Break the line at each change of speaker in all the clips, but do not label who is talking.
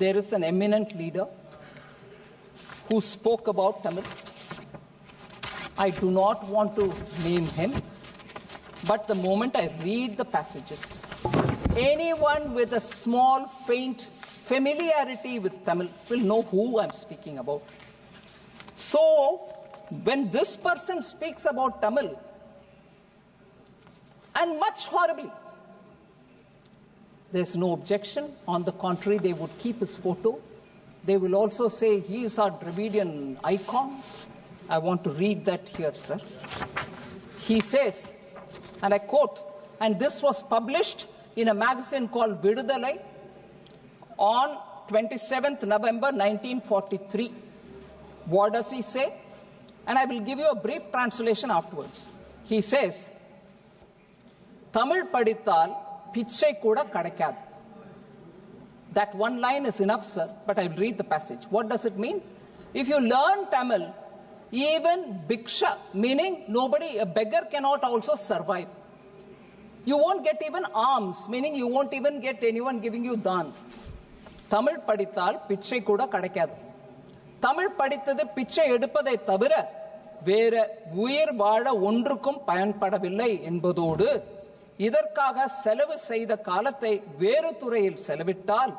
there is an eminent leader who spoke about Tamil. I do not want to name him, but the moment I read the passages, anyone with a small, faint familiarity with Tamil will know who I'm speaking about. So, when this person speaks about Tamil, and much horribly, there's no objection. On the contrary, they would keep his photo. They will also say he is our Dravidian icon. I want to read that here, sir. He says, and I quote, and this was published in a magazine called Vidudalai on 27th November 1943. What does he say? And I will give you a brief translation afterwards. He says, Tamil padithal pichai kuda kadakad. That one line is enough, sir, but I will read the passage. What does it mean? If you learn Tamil, even bhiksha, meaning nobody, a beggar cannot also survive. You won't get even alms, meaning you won't even get anyone giving you dhan. Tamil padithal pichai kuda kadakad. Tamil padithadu pichai edupadai thavira vera uyir vaazha ondrukkum payanpadavillai என்பதோடு இதற்காக செலவு செய்த காலத்தை வேறு துறையில் செலவிட்டால்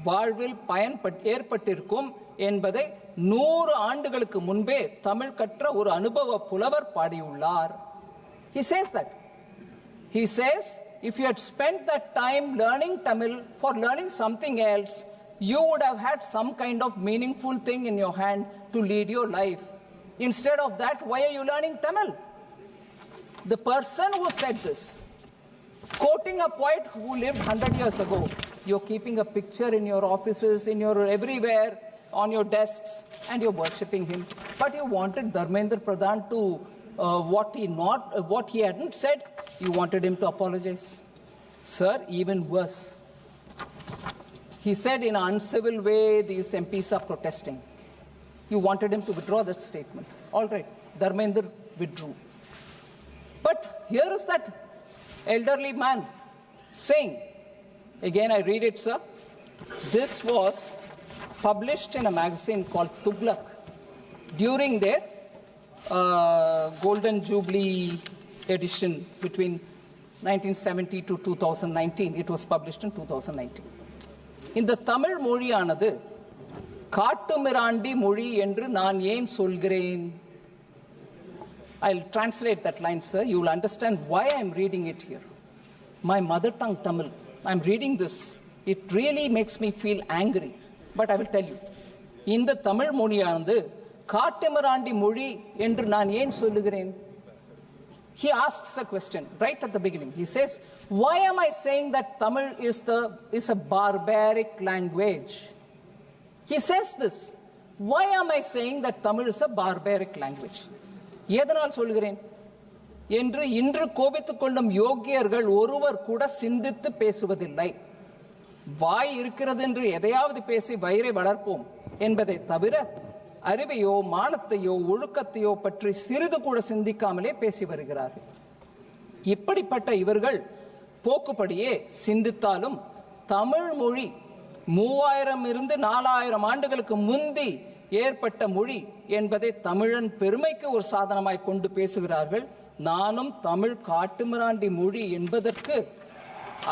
வாழ்வில் பயன் ஏற்பட்டிருக்கும் என்பதை 100 ஆண்டுகளுக்கு முன்பே தமிழ் கற்ற ஒரு அனுபவ புலவர் பாடியுள்ளார். He says that. He says, if you had spent that time learning Tamil for learning something else, you would have had some kind of meaningful thing in your hand to lead your life. Instead of that, why are you learning Tamil? The person who said this, quoting a poet who lived 100 years ago, you're keeping a picture in your offices, in your everywhere, on your desks, and you're worshipping him. But you wanted Dharmendra Pradhan to, what he hadn't said, you wanted him to apologize. Sir, even worse. He said in an uncivil way, these MPs are protesting. You wanted him to withdraw that statement. All right, Dharmendra withdrew. But here is that elderly man saying, again I read it, sir. This was published in a magazine called Tughlaq during their Golden Jubilee edition between 1970 to 2019. It was published in 2019. இந்த தமிழ் மொழியானது காட்டுமிராண்டி மொழி என்று நான் ஏன் சொல்கிறேன்? I'll translate that line, sir. You will understand why I'm reading it here. My mother tongue Tamil. I'm reading this. It really makes me feel angry. But I will tell you. இந்த தமிழ் மொழியானது காட்டுமிராண்டி மொழி என்று நான் ஏன் சொல்லுகிறேன்? He asks a question right at the beginning. He says, why am I saying that Tamil is a barbaric language? He says this. Why am I saying that Tamil is a barbaric language? எதனால் சொல்கிறேன் என்று இன்று கோபித்துக் கொள்ளும் யோகியர்கள் ஒருவர் கூட சிந்தித்து பேசுவதில்லை. வாய் இருக்கிறது என்று எதையாவது பேசி வயிறை வளர்ப்போம் என்பதை தவிர அறிவையோ மானத்தையோ ஒழுக்கத்தையோ பற்றி சிறிது கூட சிந்திக்காமலே பேசி வருகிறார்கள். இப்படிப்பட்ட இவர்கள் போக்குப்படியே சிந்தித்தாலும் தமிழ் மொழி 3000 இருந்து 4000 ஆண்டுகளுக்கு முந்தி ஏற்பட்ட மொழி என்பதை தமிழன் பெருமைக்கு ஒரு சாதனமாய் கொண்டு பேசுகிறார்கள். நானும் தமிழ் காட்டுமிராண்டி மொழி என்பதற்கு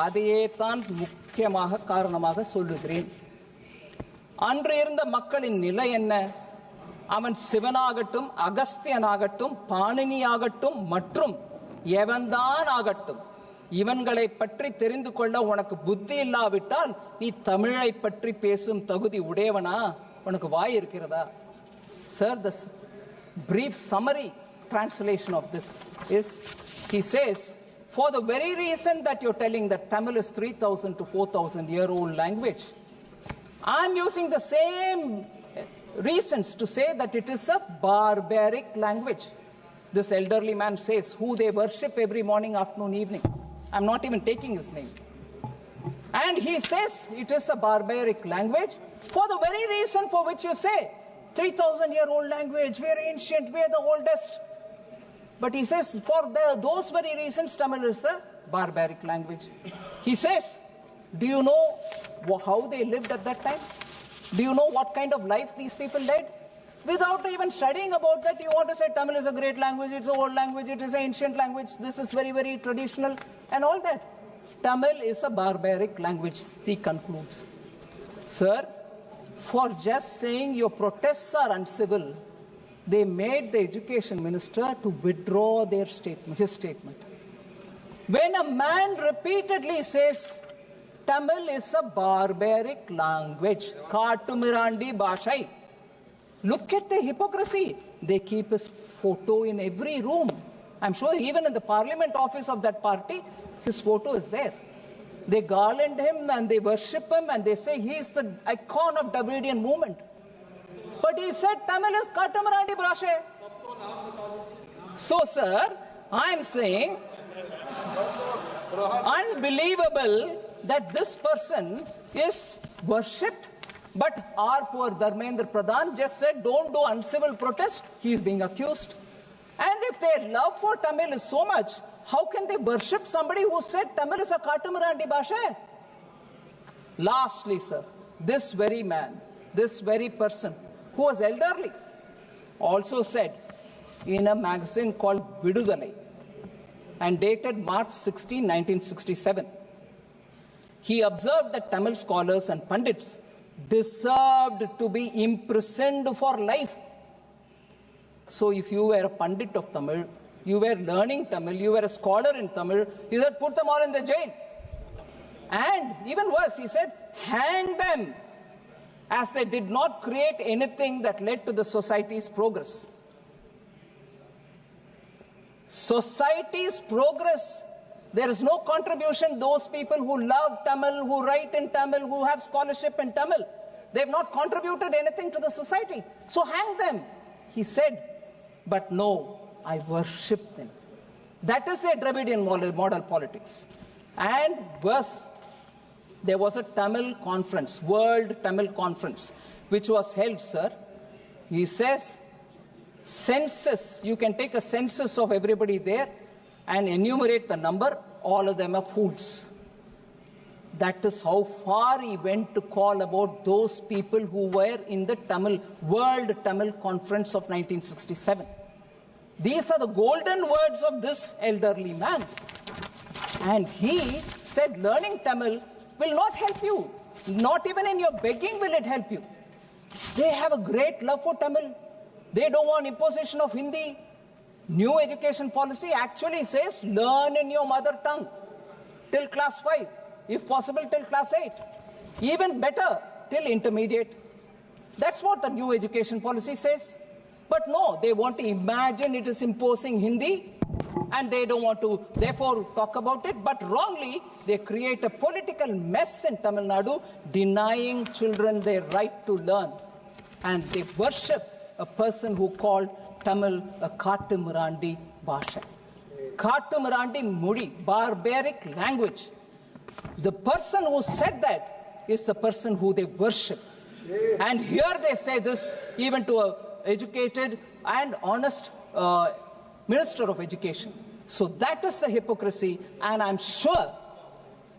அதையே தான் முக்கியமாக காரணமாக சொல்லுகிறேன். அன்று இருந்த மக்களின் நிலை என்ன? அவன் சிவனாகட்டும், அகஸ்தியனாகட்டும், பாணினியாகட்டும் மற்றும் எவன்தான் ஆகட்டும், இவன்களை பற்றி தெரிந்து கொள்ள உனக்கு புத்தி இல்லாவிட்டால் நீ தமிழை பற்றி பேசும் தகுதி உடையவனா? உனக்கு வாய் இருக்கிறதா? Sir, the brief summary translation of this is, he says, for the very reason that you're telling that Tamil is 3,000 to 4,000 year old language, I'm using the same reasons to say that it is a barbaric language. This elderly man says, who they worship every morning, afternoon, evening. I'm not even taking his name. And he says it is a barbaric language for the very reason for which you say 3,000-year-old language, we are ancient, we are the oldest. But he says for those very reasons Tamil is a barbaric language. He says, do you know how they lived at that time? Do you know what kind of life these people led? Without even studying about that, you want to say Tamil is a great language, it's an old language, it is an ancient language, this is very, very traditional, and all that. Tamil is a barbaric language, he concludes. Sir, for just saying your protests are uncivil, they made the education minister to withdraw their statement, his statement. When a man repeatedly says Tamil is a barbaric language, Kattumirandi Bhashai, look at the hypocrisy. They keep his photo in every room. I'm sure even in the parliament office of that party, his photo is there. They garland him and they worship him and they say he is the icon of Dravidian movement. But he said Tamil is Kattumirandi Bhashai. So, sir, I'm saying unbelievable that this person is worshipped, but our poor Dharmendra Pradhan just said don't do uncivil protest. He is being accused. And if their love for Tamil is so much, how can they worship somebody who said Tamil is a Kattumirandi Bhashai? Lastly, sir, this very man, this very person who was elderly also said in a magazine called Vidudalai and dated March 16, 1967, he observed that Tamil scholars and pundits deserved to be imprisoned for life. So if you were a pundit of Tamil, you were learning Tamil, you were a scholar in Tamil, he said put them all in the jail. And even worse, he said hang them, as they did not create anything that led to the society's progress. Society's progress. There is no contribution. Those people who love Tamil, who write in Tamil, who have scholarship in Tamil, they have not contributed anything to the society. So hang them, he said. But no, I worship them. That is their Dravidian model politics. And worse, there was a Tamil conference, World Tamil Conference, which was held, sir. He says, census, you can take a census of everybody there and enumerate the number, all of them are fools. That is how far he went to call about those people who were in the World Tamil Conference of 1967. These are the golden words of this elderly man. And he said learning Tamil will not help you. Not even in your begging will it help you. They have a great love for Tamil. They don't want imposition of Hindi. New education policy actually says learn in your mother tongue till class 5, if possible till class 8. Even better, till intermediate. That's what the new education policy says. But no, they want to imagine it is imposing Hindi and they don't want to therefore talk about it. But wrongly, they create a political mess in Tamil Nadu, denying children their right to learn. And they worship a person who called Tamil a Kattumirandi Bhashai. Kattumirandi Mudi, barbaric language. The person who said that is the person who they worship. And here they say this even to an educated and honest Minister of Education. So that is the hypocrisy, and I'm sure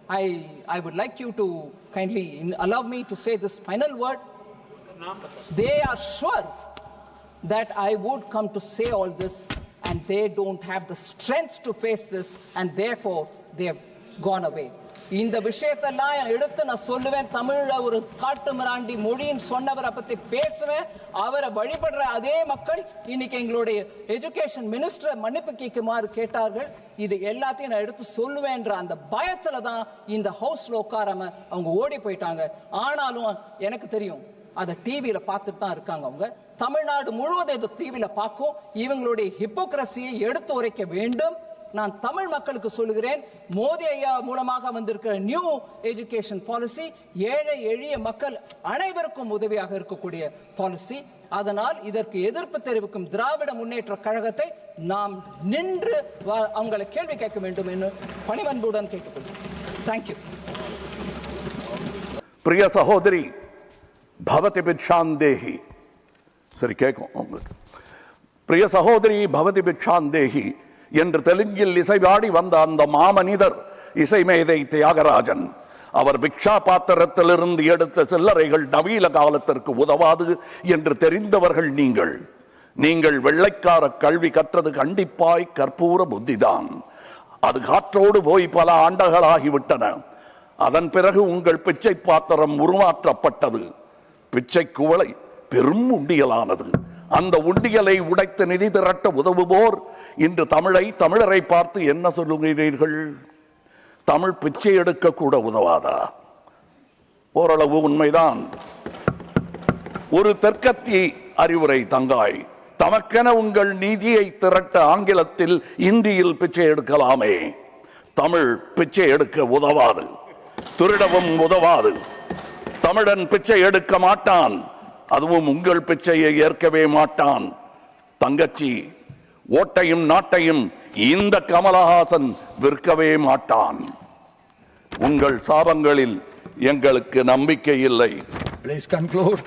I would like you to kindly allow me to say this final word. They are sure that I would come to say all this, and they don't have the strength to face this, and therefore they have gone away. இந்த விஷயத்தெல்லாம் எடுத்து நான் சொல்லுவேன். தமிழ்ல ஒரு காட்டுமிராண்டி மொழின்னு சொன்னவரை பத்தி பேசுவேன். அவரை வழிபடுற அதே மக்கள் இன்னைக்கு எங்களுடைய எஜுகேஷன் மினிஸ்டர் மன்னிப்பு கேட்குமாறு கேட்டார்கள். இது எல்லாத்தையும் நான் எடுத்து சொல்லுவேன்ற அந்த பயத்துல தான் இந்த ஹவுஸ்ல உட்காராம அவங்க ஓடி போயிட்டாங்க. ஆனாலும் எனக்கு தெரியும், அதை டிவியில பார்த்துட்டு தான் இருக்காங்க. அவங்க தமிழ்நாடு முழுவதும் இது டிவியில பார்க்கும். இவங்களுடைய ஹிப்போக்ரசியை எடுத்து உரைக்க வேண்டும். நான் தமிழ் மக்களுக்கு சொல்லுகிறேன், மோடி ஐயா மூலமாக வந்திருக்கிற நியூ எஜுகேஷன் பாலிசி ஏழை எளிய மக்கள் அனைவருக்கும் உதவியாக இருக்கக்கூடிய பாலிசி. அதனால் இதற்கு எதிர்ப்பு தெரிவிக்கும் திராவிட முன்னேற்ற கழகத்தை நாம் நின்று அவங்களை கேள்வி கேட்க வேண்டும் என்று பணிவன்புடன் கேட்டுக்கொள்கிறேன். தேங்க்யூ.
பிரிய சகோதரி பவதி பிச்சாந்தேஹி, சரி கேட்கும் உங்களுக்கு. பிரிய சகோதரி பவதி பிச்சாந்தேஹி என்று தெலுங்கில் இசைபாடி வந்த அந்த மாமனிதர் இசைமேதை தியாகராஜன் அவர் பிக்ஷா பாத்திரத்திலிருந்து எடுத்த சில்லறைகள் நவீன காலத்திற்கு உதவாது என்று தெரிந்தவர்கள் நீங்கள். நீங்கள் வெள்ளைக்கார கல்வி கற்றது கண்டிப்பாய் கற்பூர புத்திதான். அது காற்றோடு போய் பல ஆண்டுகளாகிவிட்டன. அதன் பிறகு உங்கள் பிச்சை பாத்திரம் உருமாற்றப்பட்டது. பிச்சை குவளை பெரும் உண்டியலானது. அந்த உண்டியலை உடைத்து நிதி திரட்ட உதவுவோர் இன்று தமிழரை பார்த்து என்ன சொல்லுகிறீர்கள்? தமிழ் பிச்சை எடுக்க கூட உதவாதா? ஓரளவு உண்மைதான். ஒரு தெற்கத்தி அறிவுரை தங்காய், தமக்கென உங்கள் நிதியை திரட்ட ஆங்கிலத்தில் இந்தியில் பிச்சை எடுக்கலாமே. தமிழ் பிச்சை எடுக்க உதவாது, திருடவும் உதவாது. தமிழன் பிச்சை எடுக்க மாட்டான், அதுவும் உங்கள் பிச்சையை ஏற்கவே மாட்டான். தங்கச்சி, ஓட்டையும் நாட்டையும் இந்த கமலஹாசன் விற்கவே மாட்டான். உங்கள் சாபங்களில் எங்களுக்கு நம்பிக்கை இல்லை.
Please conclude.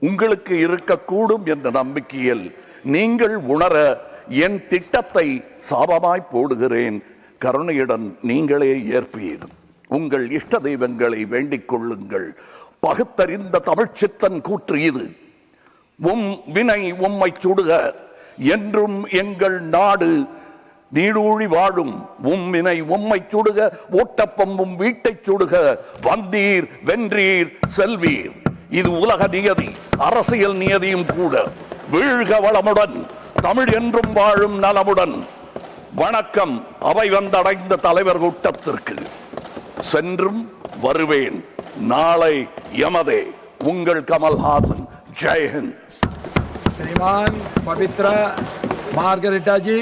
உங்களுக்கு இருக்கக்கூடும் என்ற நம்பிக்கையில் நீங்கள் உணர என் திட்டத்தை சாபமாய் போடுகிறேன். கருணையுடன் நீங்களே ஏற்பீர். உங்கள் இஷ்ட தெய்வங்களை வேண்டிக் கொள்ளுங்கள். பகுத்தறிந்த தமிழ்ச்சித்தன் கூற்று இது. வினை உம்மை சுடுக, என்றும் எங்கள் நாடு நீடூழி வாழும். வினை உம்மை சுடுக, ஓட்டப்பம்பும் வீட்டை சுடுக. வந்தீர் வென்றீர் செல்வீர். இது உலக நியதி, அரசியல் நியதியும் கூட. வீழ்க வளமுடன், தமிழ் என்றும் வாழும் நலமுடன். வணக்கம் அவை வந்தடைந்த தலைவர் கூட்டத்திற்கு. சென்றும் வருவேன், நாளை யமதே. உங்கள் கமல்ஹாசன். ஜெய்ஹிந்த்.
श्रीमान पवित्र मार्गरेटा जी।